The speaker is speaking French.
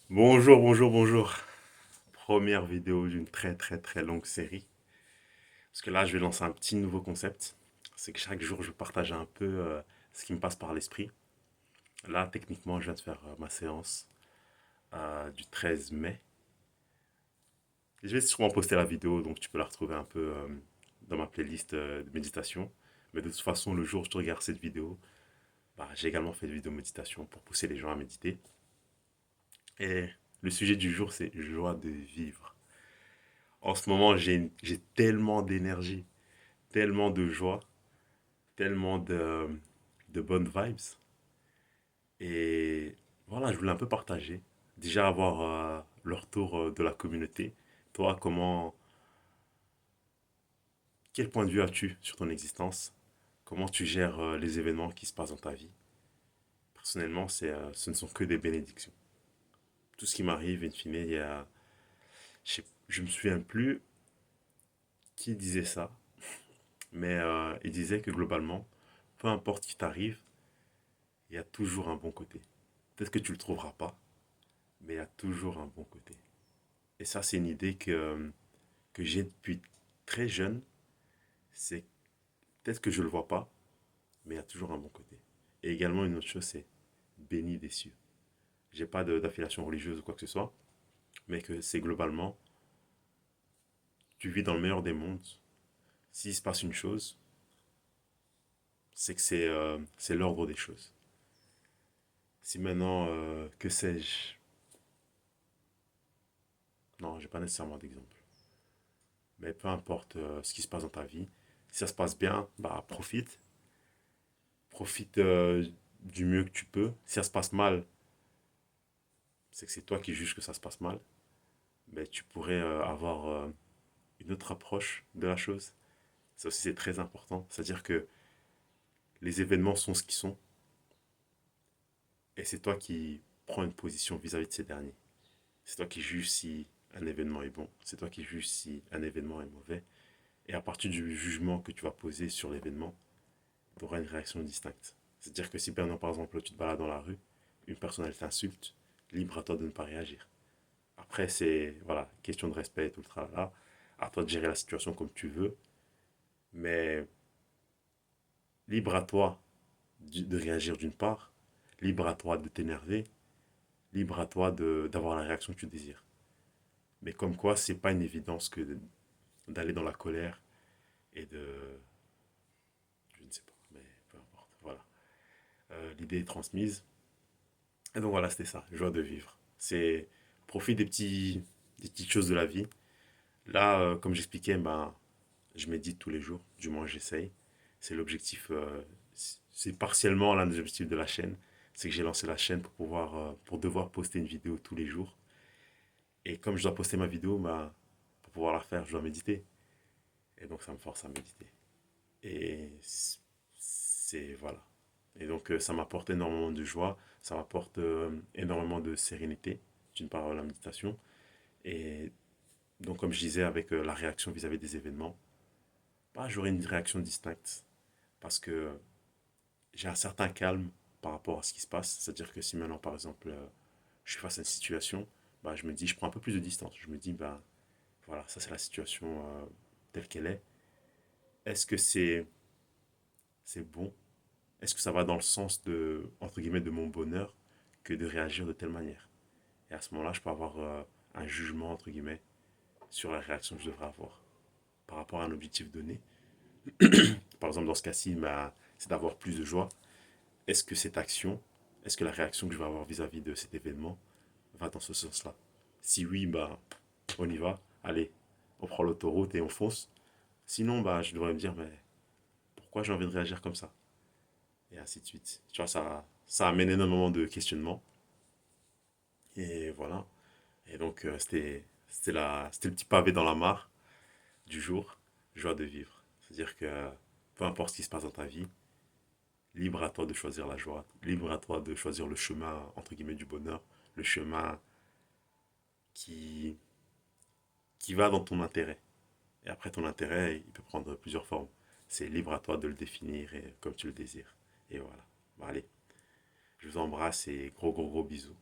Bonjour, bonjour, bonjour. Première vidéo d'une très très très longue série. Parce que là, je vais lancer un petit nouveau concept. C'est que chaque jour, je partage un peu ce qui me passe par l'esprit. Là, techniquement, je viens de faire ma séance du 13 mai. Et je vais sûrement poster la vidéo, donc tu peux la retrouver un peu dans ma playlist de méditation. Mais de toute façon, le jour où tu regardes cette vidéo, bah, j'ai également fait une vidéo méditation pour pousser les gens à méditer. Et le sujet du jour, c'est joie de vivre. En ce moment, j'ai tellement d'énergie, tellement de joie, tellement de bonnes vibes. Et voilà, je voulais un peu partager. Déjà avoir le retour de la communauté. Toi, quel point de vue as-tu sur ton existence? Comment tu gères les événements qui se passent dans ta vie? Personnellement, ce ne sont que des bénédictions. Tout ce qui m'arrive, in fine, je me souviens plus qui disait ça, mais il disait que globalement, peu importe qui t'arrive, il y a toujours un bon côté. Peut-être que tu le trouveras pas, mais il y a toujours un bon côté. Et ça, c'est une idée que j'ai depuis très jeune. C'est peut-être que je ne le vois pas, mais il y a toujours un bon côté. Et également, une autre chose, c'est béni des cieux. J'ai pas d'affiliation religieuse ou quoi que ce soit, mais que c'est globalement, tu vis dans le meilleur des mondes. S'il se passe une chose, c'est que c'est l'ordre des choses. Si maintenant, que sais-je, non, j'ai pas nécessairement d'exemple. Mais peu importe ce qui se passe dans ta vie, si ça se passe bien, bah profite. Profite du mieux que tu peux. Si ça se passe mal, c'est que c'est toi qui juges que ça se passe mal. Mais tu pourrais avoir une autre approche de la chose. Ça aussi, c'est très important. C'est-à-dire que les événements sont ce qu'ils sont. Et c'est toi qui prends une position vis-à-vis de ces derniers. C'est toi qui juges si un événement est bon. C'est toi qui juges si un événement est mauvais. Et à partir du jugement que tu vas poser sur l'événement, tu auras une réaction distincte. C'est-à-dire que si maintenant, par exemple, tu te balades dans la rue, une personne elle t'insulte, libre à toi de ne pas réagir. Après, c'est voilà, question de respect et tout le tralala. À toi de gérer la situation comme tu veux, mais libre à toi de réagir d'une part, libre à toi de t'énerver, libre à toi d'avoir la réaction que tu désires. Mais comme quoi, c'est pas une évidence que d'aller dans la colère et de. Je ne sais pas, mais peu importe. Voilà. L'idée est transmise. Et donc voilà, c'était ça, joie de vivre. C'est profite des petites choses de la vie. Là, comme j'expliquais, ben, je médite tous les jours, du moins j'essaye. C'est l'objectif, c'est partiellement l'un des objectifs de la chaîne. C'est que j'ai lancé la chaîne pour devoir poster une vidéo tous les jours. Et comme je dois poster ma vidéo, ben, pour pouvoir la faire, je dois méditer. Et donc ça me force à méditer. Et voilà. Et donc ça m'apporte énormément de joie, ça m'apporte énormément de sérénité, d'une part la méditation. Et donc comme je disais, avec la réaction vis-à-vis des événements, bah, j'aurai une réaction distincte. Parce que j'ai un certain calme par rapport à ce qui se passe. C'est-à-dire que si maintenant, par exemple, je suis face à une situation, bah, je me dis, je prends un peu plus de distance. Je me dis, bah, voilà, ça c'est la situation telle qu'elle est. Est-ce que c'est bon? Est-ce que ça va dans le sens de, entre guillemets, de mon bonheur que de réagir de telle manière? Et à ce moment-là, je peux avoir un jugement, entre guillemets, sur la réaction que je devrais avoir par rapport à un objectif donné. Par exemple, dans ce cas-ci, bah, c'est d'avoir plus de joie. Est-ce que cette action, est-ce que la réaction que je vais avoir vis-à-vis de cet événement va dans ce sens-là? Si oui, bah, on y va. Allez, on prend l'autoroute et on fonce. Sinon, bah, je devrais me dire, mais pourquoi j'ai envie de réagir comme ça? Et ainsi de suite. Tu vois, ça amène énormément de questionnements. Et voilà. Et donc, c'était le petit pavé dans la mare du jour. Joie de vivre. C'est-à-dire que peu importe ce qui se passe dans ta vie, libre à toi de choisir la joie, libre à toi de choisir le chemin, entre guillemets, du bonheur, le chemin qui, qui va dans ton intérêt. Et après, ton intérêt, il peut prendre plusieurs formes. C'est libre à toi de le définir et, comme tu le désires. Et voilà. Bon, allez, je vous embrasse et gros, gros, gros bisous.